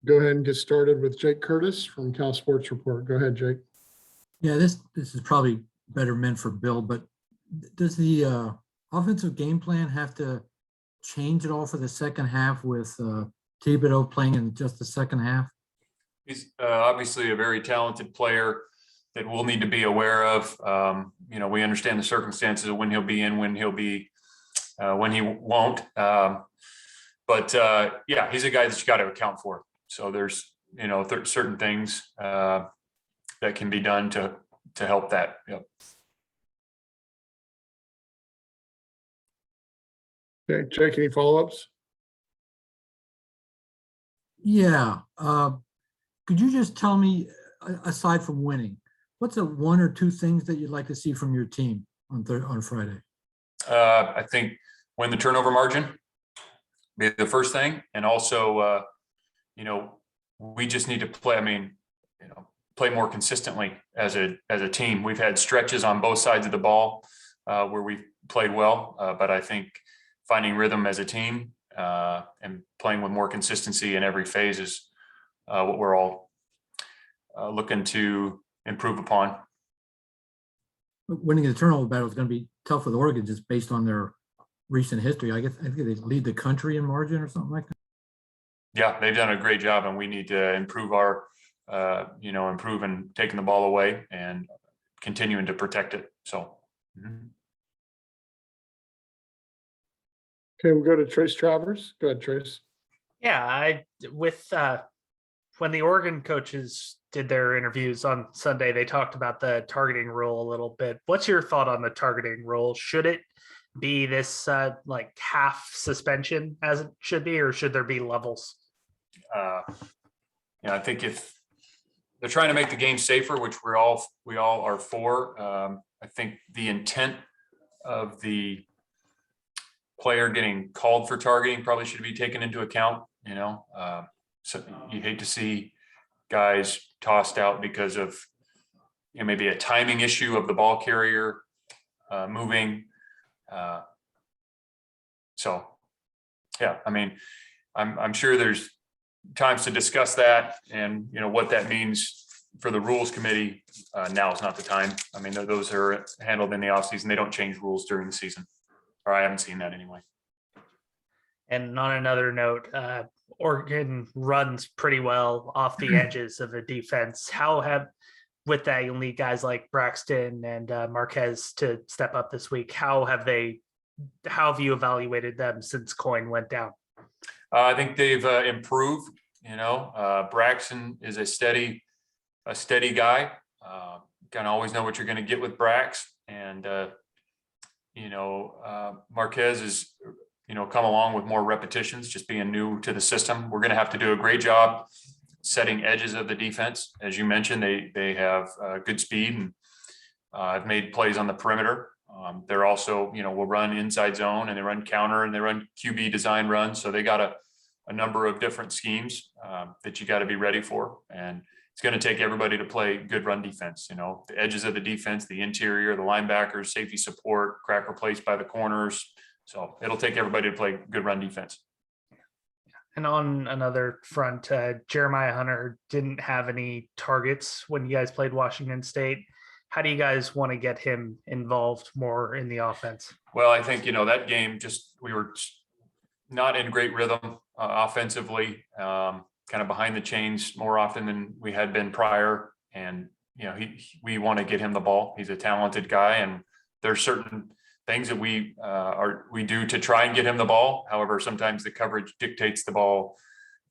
go ahead and get started with Jake Curtis from Cal Sports Report. Go ahead, Jake. Yeah, this is probably better meant for Bill, but does the offensive game plan have to change at all for the second half with Thibodeau playing in just the second half? He's obviously a very talented player that we'll need to be aware of. We understand the circumstances of when he'll be in, when he'll be, when he won't. But he's a guy that you got to account for. So there's, certain things that can be done to help that. Yep. Okay, Jake, any follow-ups? Yeah. Could you just tell me, aside from winning, what's the one or two things that you'd like to see from your team on Friday? I think win the turnover margin be the first thing. And also, we just need to play, play more consistently as a team. We've had stretches on both sides of the ball where we've played well, but I think finding rhythm as a team and playing with more consistency in every phase is what we're all looking to improve upon. Winning the turnover battle is going to be tough with Oregon just based on their recent history. I think they lead the country in margin or something like that. Yeah, they've done a great job, and we need to improve our, improve in taking the ball away and continuing to protect it. So. Mm-hmm. Okay, we'll go to Trace Travers. Go ahead, Trace. Yeah, when the Oregon coaches did their interviews on Sunday, they talked about the targeting rule a little bit. What's your thought on the targeting rule? Should it be this like half suspension as it should be, or should there be levels? I think if they're trying to make the game safer, which we all are for, I think the intent of the player getting called for targeting probably should be taken into account. So you hate to see guys tossed out because of maybe a timing issue of the ball carrier moving. I'm sure there's times to discuss that and what that means for the rules committee. Now is not the time. Those are handled in the offseason. They don't change rules during the season, or I haven't seen that anyway. And on another note, Oregon runs pretty well off the edges of the defense. With that, you'll need guys like Braxton and Marquez to step up this week. How have you evaluated them since Coyne went down? I think they've improved. Braxton is a steady guy. Kind of always know what you're going to get with Brax, and Marquez is come along with more repetitions, just being new to the system. We're going to have to do a great job setting edges of the defense. As you mentioned, they have good speed and have made plays on the perimeter. They're also, will run inside zone, and they run counter, and they run QB design runs. So they got a number of different schemes that you got to be ready for. And it's going to take everybody to play good run defense. The edges of the defense, the interior, the linebackers, safety support, crack replaced by the corners. So it'll take everybody to play good run defense. And on another front, Jeremiah Hunter didn't have any targets when you guys played Washington State. How do you guys want to get him involved more in the offense? Well, I think, that game, we were not in great rhythm offensively, kind of behind the chains more often than we had been prior. And, we want to get him the ball. He's a talented guy, and there's certain things that we do to try and get him the ball. However, sometimes the coverage dictates the ball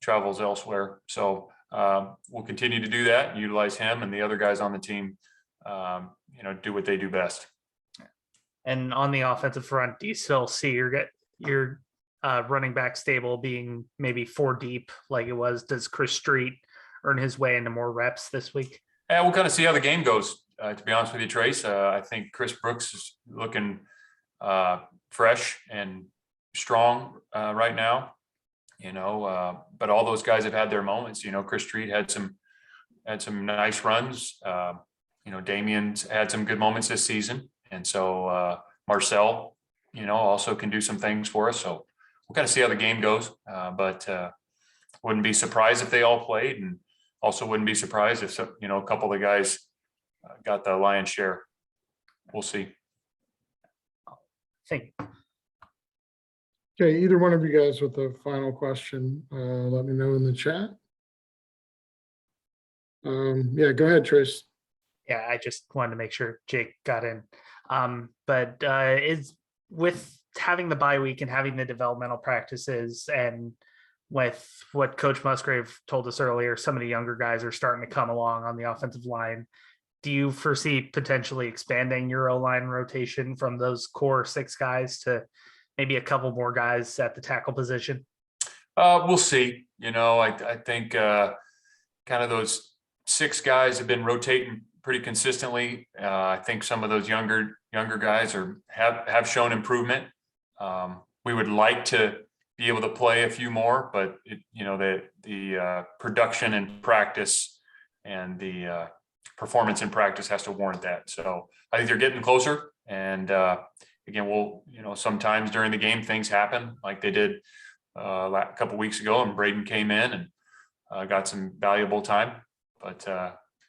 travels elsewhere. So we'll continue to do that and utilize him and the other guys on the team, do what they do best. And on the offensive front, do you still see your running back stable being maybe 4 deep like it was? Does Chris Street earn his way into more reps this week? Yeah, we'll kind of see how the game goes. To be honest with you, Trace, I think Chris Brooks is looking fresh and strong right now, but all those guys have had their moments. Chris Street had some nice runs. Damien's had some good moments this season. And so Marcel, also can do some things for us. So we'll kind of see how the game goes, but wouldn't be surprised if they all played, and also wouldn't be surprised if some, a couple of the guys got the lion's share. We'll see. Think Okay, either one of you guys with a final question, let me know in the chat. Yeah, go ahead, Trace. Yeah, I just wanted to make sure Jake got in. But is with having the bye week and having the developmental practices, and with what Coach Musgrave told us earlier, some of the younger guys are starting to come along on the offensive line. Do you foresee potentially expanding your O-line rotation from those core 6 guys to maybe a couple more guys at the tackle position? We'll see. I think kind of those 6 guys have been rotating pretty consistently. I think some of those younger guys have shown improvement. We would like to be able to play a few more, but the production and practice and the performance in practice has to warrant that. So I think they're getting closer. And again, sometimes during the game things happen like they did a couple weeks ago, and Braden came in and got some valuable time. But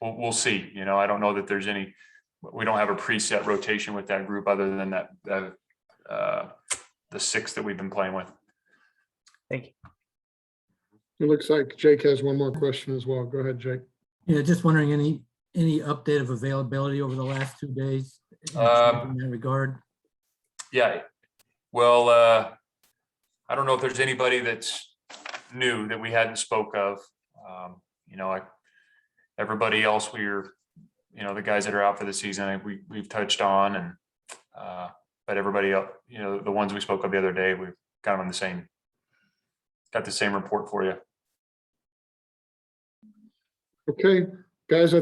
we'll see. I don't know that there's we don't have a preset rotation with that group other than the 6 that we've been playing with. Thank you. It looks like Jake has one more question as well. Go ahead, Jake. Yeah, just wondering any update of availability over the last 2 days in that regard? Yeah. Well, I don't know if there's anybody that's new that we hadn't spoke of. Everybody else the guys that are out for the season, we've touched on, and but everybody else, the ones we spoke of the other day, we've kind of got the same report for you. Okay, guys,